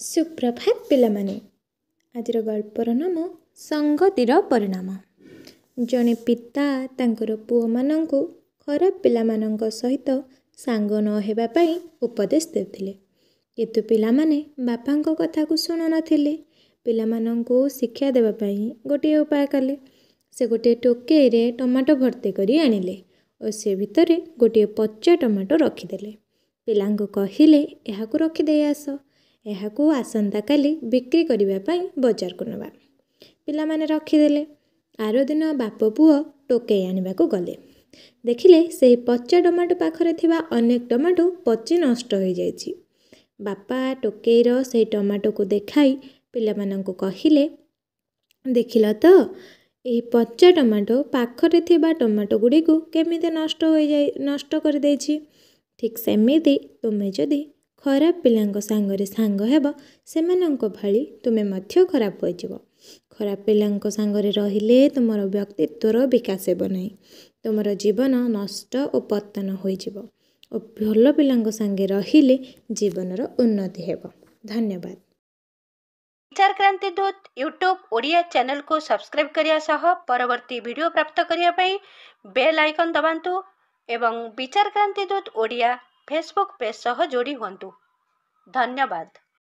ସୁପ୍ରଭାତ ପିଲାମାନେ। ଆଜିର ଗଳ୍ପର ନାମ ସଂଗତିର ପରିଣାମ। ଜଣେ ପିତା ତାଙ୍କର ପୁଅମାନଙ୍କୁ ଖରାପ ପିଲାମାନଙ୍କ ସହିତ ସାଙ୍ଗ ନ ହେବା ପାଇଁ ଉପଦେଶ ଦେଉଥିଲେ, କିନ୍ତୁ ପିଲାମାନେ ବାପାଙ୍କ କଥାକୁ ଶୁଣୁନଥିଲେ। ପିଲାମାନଙ୍କୁ ଶିକ୍ଷା ଦେବା ପାଇଁ ଗୋଟିଏ ଉପାୟ କଲେ। ସେ ଗୋଟିଏ ଟୋକେଇରେ ଟମାଟୋ ଭର୍ତ୍ତି କରି ଆଣିଲେ ଓ ସେ ଭିତରେ ଗୋଟିଏ ପଚା ଟମାଟୋ ରଖିଦେଲେ। ପିଲାଙ୍କୁ କହିଲେ, ଏହାକୁ ରଖିଦେଇ ଆସ, ଏହାକୁ ଆସନ୍ତାକାଲି ବିକ୍ରି କରିବା ପାଇଁ ବଜାରକୁ ନେବା। ପିଲାମାନେ ରଖିଦେଲେ। ଆର ଦିନ ବାପ ପୁଅ ଟୋକେଇ ଆଣିବାକୁ ଗଲେ। ଦେଖିଲେ ସେହି ପଚା ଟମାଟୋ ପାଖରେ ଥିବା ଅନେକ ଟମାଟୋ ପଚି ନଷ୍ଟ ହୋଇଯାଇଛି। ବାପା ଟୋକେଇର ସେହି ଟମାଟୋକୁ ଦେଖାଇ ପିଲାମାନଙ୍କୁ କହିଲେ, ଦେଖିଲ ତ, ଏହି ପଚା ଟମାଟୋ ପାଖରେ ଥିବା ଟମାଟୋ ଗୁଡ଼ିକୁ କେମିତି ନଷ୍ଟ କରିଦେଇଛି। ଠିକ୍ ସେମିତି ତୁମେ ଯଦି ଖରାପ ପିଲାଙ୍କ ସାଙ୍ଗରେ ସାଙ୍ଗ ହେବ, ସେମାନଙ୍କ ଭଳି ତୁମେ ମଧ୍ୟ ଖରାପ ହୋଇଯିବ। ଖରାପ ପିଲାଙ୍କ ସାଙ୍ଗରେ ରହିଲେ ତୁମର ବ୍ୟକ୍ତିତ୍ୱର ବିକାଶ ହେବ ନାହିଁ। ତୁମର ଜୀବନ ନଷ୍ଟ ଓ ପତନ ହୋଇଯିବ ଓ ଭଲ ପିଲାଙ୍କ ସାଙ୍ଗେ ରହିଲେ ଜୀବନର ଉନ୍ନତି ହେବ। ଧନ୍ୟବାଦ। ବିଚାର କ୍ରାନ୍ତି ଦୂତ ୟୁଟ୍ୟୁବ୍ ଓଡ଼ିଆ ଚ୍ୟାନେଲକୁ ସବସ୍କ୍ରାଇବ୍ କରିବା ସହ ପରବର୍ତ୍ତୀ ଭିଡ଼ିଓ ପ୍ରାପ୍ତ କରିବା ପାଇଁ ବେଲ୍ ଆଇକନ୍ ଦବାନ୍ତୁ ଏବଂ ବିଚାର କ୍ରାନ୍ତି ଦୂତ ଓଡ଼ିଆ ଫେସବୁକ୍ ପେଜ୍ ସହ ଯୋଡ଼ି ହୁଅନ୍ତୁ। ଧନ୍ୟବାଦ।